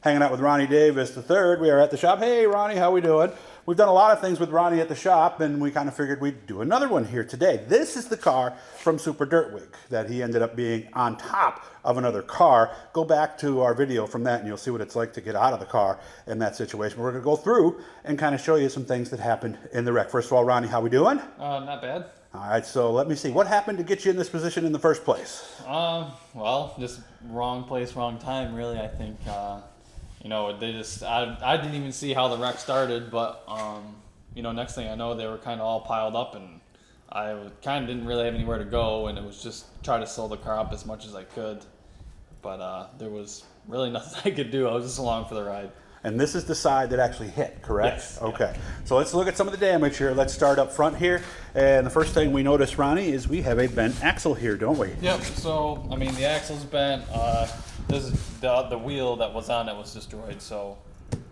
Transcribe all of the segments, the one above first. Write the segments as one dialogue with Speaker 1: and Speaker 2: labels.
Speaker 1: hanging out with Ronnie Davis III. We are at the shop. Hey, Ronnie, how we doing? We've done a lot of things with Ronnie at the shop, and we kind of figured we'd do another one here today. This is the car from Super Dirtwig that he ended up being on top of another car. Go back to our video from that, and you'll see what it's like to get out of the car in that situation. We're going to go through and kind of show you some things that happened in the wreck. First of all, Ronnie, how we doing?
Speaker 2: Not bad.
Speaker 1: All right, so let me see. What happened to get you in this position in the first place?
Speaker 2: Well, just wrong place, wrong time, really, I think. You know, they just, I didn't even see how the wreck started, but, you know, next thing I know, they were kind of all piled up, and I kind of didn't really have anywhere to go, and it was just try to slow the car up as much as I could. But there was really nothing I could do. I was just along for the ride.
Speaker 1: And this is the side that actually hit, correct?
Speaker 2: Yes.
Speaker 1: Okay. So let's look at some of the damage here. Let's start up front here. And the first thing we notice, Ronnie, is we have a bent axle here, don't we?
Speaker 2: Yep. So, I mean, the axle's bent. This is the wheel that was on it was destroyed, so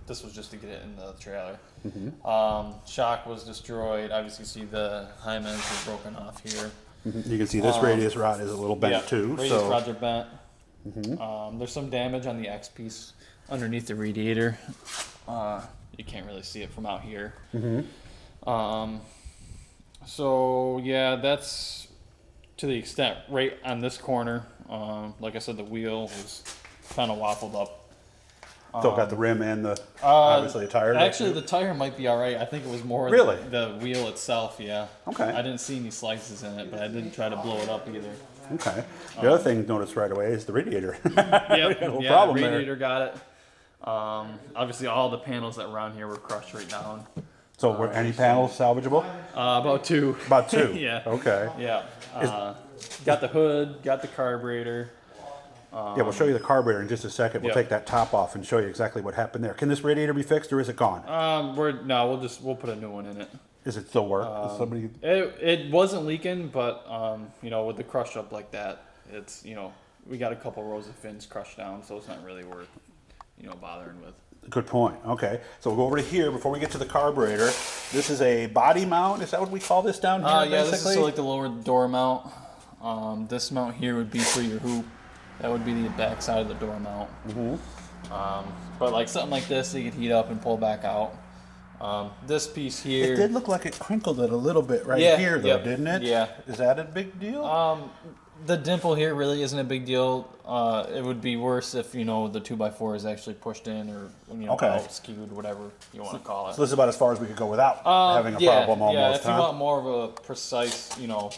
Speaker 2: this was just to get it in the trailer. Mm-hmm. Shock was destroyed. Obviously, you see the Hymens were broken off here.
Speaker 1: Mm-hmm. You can see this radius rod is a little bent too.
Speaker 2: Radius rods are bent. Mm-hmm. There's some damage on the X piece underneath the radiator. You can't really see it from out here. Mm-hmm. So yeah, that's to the extent right on this corner. Like I said, the wheel was kind of waffled up.
Speaker 1: So got the rim and the obviously a tire.
Speaker 2: Actually, the tire might be all right. I think it was more
Speaker 1: really
Speaker 2: the wheel itself. Yeah.
Speaker 1: Okay.
Speaker 2: I didn't see any slices in it, but I didn't try to blow it up either.
Speaker 1: Okay. The other thing noticed right away is the radiator.
Speaker 2: Yep.
Speaker 1: No
Speaker 2: yeah.
Speaker 1: problem
Speaker 2: Radiator
Speaker 1: there.
Speaker 2: got it. Obviously, all the panels that were on here were crushed right down.
Speaker 1: So were any panels salvageable?
Speaker 2: About two.
Speaker 1: About two.
Speaker 2: Yeah.
Speaker 1: Okay.
Speaker 2: Yeah. Got the hood, got the carburetor.
Speaker 1: Yeah, we'll show you the carburetor in just a second. We'll take that top off and show you exactly what happened there. Can this radiator be fixed, or is it gone?
Speaker 2: We'll put a new one in it.
Speaker 1: Is it still work? Does somebody?
Speaker 2: It wasn't leaking, but you know, with the crush up like that, it's, you know, we got a couple rows of fins crushed down, so it's not really worth, you know, bothering with.
Speaker 1: Good point. Okay, so we'll go over to here before we get to the carburetor. This is a body mount. Is that what we call this down here?
Speaker 2: Yeah,
Speaker 1: basically?
Speaker 2: this is like the lower door mount. This mount here would be for your hoop. That would be the back side of the door mount. Mm-hmm. But like something like this, you can heat up and pull back out. This piece here.
Speaker 1: It did look like it crinkled it a little bit here, though, didn't it?
Speaker 2: Yeah.
Speaker 1: Is that a big deal?
Speaker 2: The dimple here really isn't a big deal. It would be worse if, you know, the 2x4 is actually pushed in, or, you know, out skewed, whatever you want to call it.
Speaker 1: So this is about as far as we could go without having a problem almost.
Speaker 2: Yeah, if you want more of a precise, you know,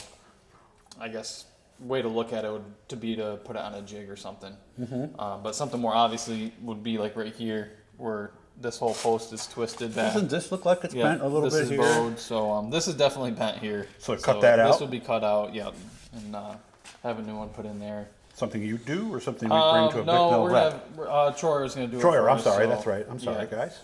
Speaker 2: I guess, way to look at it would to be to put it on a jig or something. Mm-hmm. But something more obviously would be like right here, where this whole post is twisted back.
Speaker 1: Doesn't this look like it's bent a little bit here?
Speaker 2: This is bowed, so this is definitely bent here.
Speaker 1: So cut that out?
Speaker 2: This would be cut out, yeah, and have a new one put in there.
Speaker 1: Something you do, or something we bring to a
Speaker 2: no,
Speaker 1: big
Speaker 2: Troyer's going to do it.
Speaker 1: Troyer,
Speaker 2: for
Speaker 1: I'm
Speaker 2: us,
Speaker 1: sorry,
Speaker 2: so,
Speaker 1: that's right. I'm sorry,
Speaker 2: yeah.
Speaker 1: guys.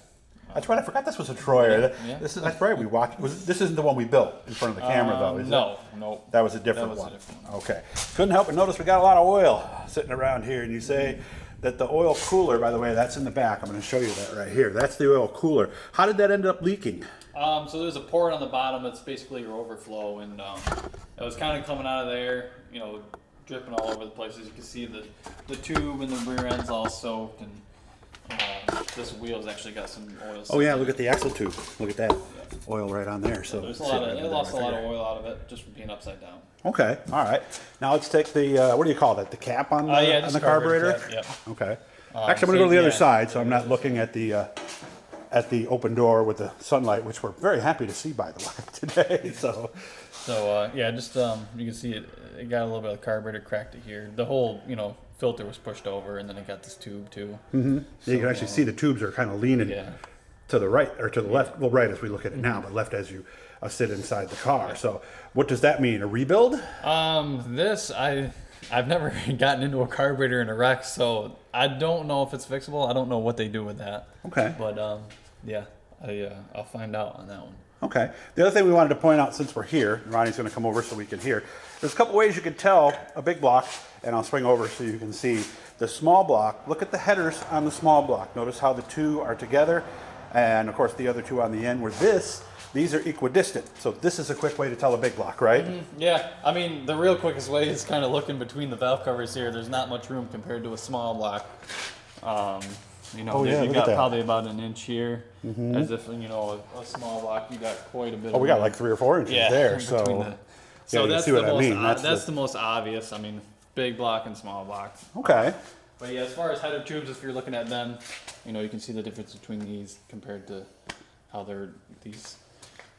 Speaker 1: That's right. I forgot this was a Troyer.
Speaker 2: Yeah.
Speaker 1: That's right. We watched. This isn't the one we built in front of the camera, though, is it?
Speaker 2: No.
Speaker 1: That was a different one. Okay. Couldn't help but notice we got a lot of oil sitting around here, and you say that the oil cooler, by the way, that's in the back. I'm going to show you that right here. That's the oil cooler. How did that end up leaking?
Speaker 2: So there's a port on the bottom that's basically your overflow, and it was kind of coming out of there, you know, dripping all over the place. As you can see, the tube and the rear end's all soaked, and this wheel's actually got some oil.
Speaker 1: Oh yeah, look at the axle tube. Look at that. Yeah. Oil right on there. So
Speaker 2: there's it lost a lot of oil out of it just from being upside down.
Speaker 1: Okay, all right. Now let's take the what do you call that? The cap on the carburetor.
Speaker 2: Cap, yeah.
Speaker 1: Okay. Actually, I'm going to go to the other side, so I'm not looking at the open door with the sunlight, which we're very happy to see, by the way, today. So
Speaker 2: yeah, just you can see it got a little bit of carburetor cracked it here. The whole, you know, filter was pushed over, and then it got this tube too. Mm-hmm. So,
Speaker 1: you can actually see the tubes are kind of leaning to the right or to the left. Well, right as we look at it now, but left as you sit inside the car. So what does that mean? A rebuild?
Speaker 2: I've never gotten into a carburetor in a wreck, so I don't know if it's fixable. I don't know what they do with that. Okay. But yeah, I'll find out on that one.
Speaker 1: Okay. The other thing we wanted to point out, since we're here, Ronnie's going to come over so we can hear. There's a couple ways you can tell a big block, and I'll swing over so you can see the small block. Look at the headers on the small block. Notice how the two are together, and of course the other two on the end. Where these are equidistant. So this is a quick way to tell a big block, right?
Speaker 2: Mm-hmm. Yeah. I mean, the real quickest way is kind of looking between the valve covers here. There's not much room compared to a small block. You know,
Speaker 1: Oh, yeah,
Speaker 2: you
Speaker 1: look
Speaker 2: got
Speaker 1: at that.
Speaker 2: probably about an inch here, as if, you know, a small block, you got quite a bit
Speaker 1: Oh,
Speaker 2: of
Speaker 1: we got
Speaker 2: room.
Speaker 1: like 3 or 4 inches there.
Speaker 2: between
Speaker 1: So,
Speaker 2: so
Speaker 1: you
Speaker 2: that's
Speaker 1: see
Speaker 2: the
Speaker 1: what I
Speaker 2: most,
Speaker 1: mean.
Speaker 2: that's the most obvious. I mean, big block and small block.
Speaker 1: Okay.
Speaker 2: But yeah, as far as header tubes, if you're looking at them, you know, you can see the difference between these compared to how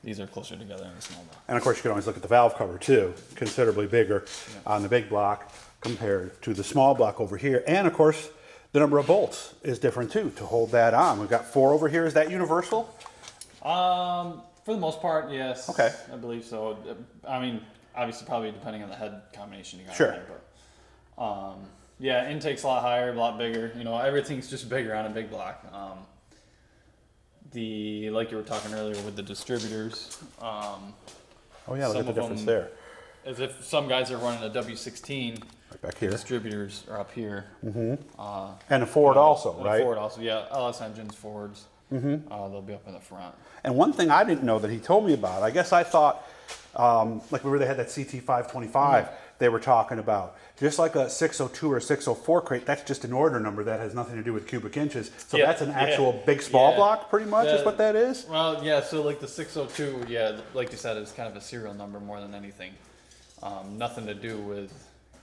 Speaker 2: these are closer together in the small block.
Speaker 1: And of course, you can always look at the valve cover too, considerably bigger on the big block compared to the small block over here. And of course, the number of bolts is different too to hold that on. We've got 4 over here. Is that universal?
Speaker 2: For the most part, yes.
Speaker 1: Okay.
Speaker 2: I believe so. I mean, obviously, probably depending on the head combination you got.
Speaker 1: Sure.
Speaker 2: There, but yeah, intake's a lot higher, a lot bigger. You know, everything's just bigger on a big block. Like you were talking earlier with the distributors.
Speaker 1: Oh yeah, look
Speaker 2: Some
Speaker 1: at the
Speaker 2: of
Speaker 1: difference
Speaker 2: them-
Speaker 1: there.
Speaker 2: As if some guys are running a W16,
Speaker 1: Right back here.
Speaker 2: distributors are up here.
Speaker 1: And a Ford also,
Speaker 2: And
Speaker 1: right?
Speaker 2: Ford also, yeah. LS engines, Fords. They'll be up in the front.
Speaker 1: And one thing I didn't know that he told me about, I guess I thought, like where they had that CT525 they were talking about, just like a 602 or 604 crate, that's just an order number that has nothing to do with cubic inches. So
Speaker 2: Yeah,
Speaker 1: that's an
Speaker 2: yeah,
Speaker 1: actual big small
Speaker 2: yeah.
Speaker 1: block pretty much is what that is?
Speaker 2: Well, yeah, so like the 602, yeah, like you said, it's kind of a serial number more than anything. Nothing to do with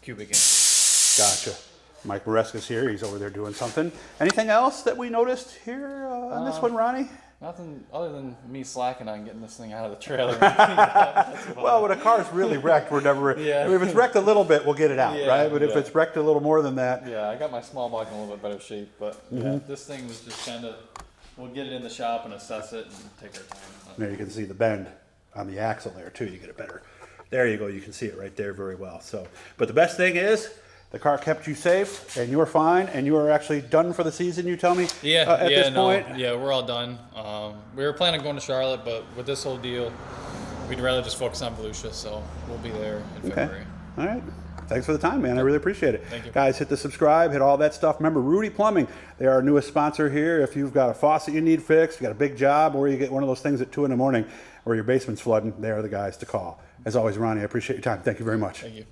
Speaker 2: cubic inches.
Speaker 1: Gotcha. Mike Maresca's here. He's over there doing something. Anything else that we noticed here on this one, Ronnie?
Speaker 2: Nothing other than me slacking on getting this thing out of the trailer. That's about
Speaker 1: Well,
Speaker 2: it.
Speaker 1: when a car's really wrecked, we're never.
Speaker 2: Yeah.
Speaker 1: I mean, if it's wrecked a little bit, we'll get it out,
Speaker 2: Yeah,
Speaker 1: right? But if
Speaker 2: yeah.
Speaker 1: it's wrecked a little more than that,
Speaker 2: Yeah, I got my small block in a little bit better shape, but yeah, this thing was just kind of, we'll get it in the shop and assess it and take our time.
Speaker 1: there you can see the bend on the axle there too. You get it better. There you go. You can see it right there very well. So, but the best thing is the car kept you safe and you were fine and you are actually done for the season. You tell me.
Speaker 2: Yeah,
Speaker 1: At this point.
Speaker 2: yeah, we're all done. We were planning on going to Charlotte, but with this whole deal, we'd rather just focus on Volusia, so we'll be there in February.
Speaker 1: All right. Thanks for the time, man. I really appreciate it.
Speaker 2: Thank you.
Speaker 1: Guys, hit the subscribe, hit all that stuff. Remember, Rudy Plumbing. They are our newest sponsor here. If you've got a faucet you need fixed, you got a big job, or you get one of those things at 2 in the morning or your basement's flooding, they are the guys to call. As always, Ronnie, I appreciate your time. Thank you very much.
Speaker 2: Thank you.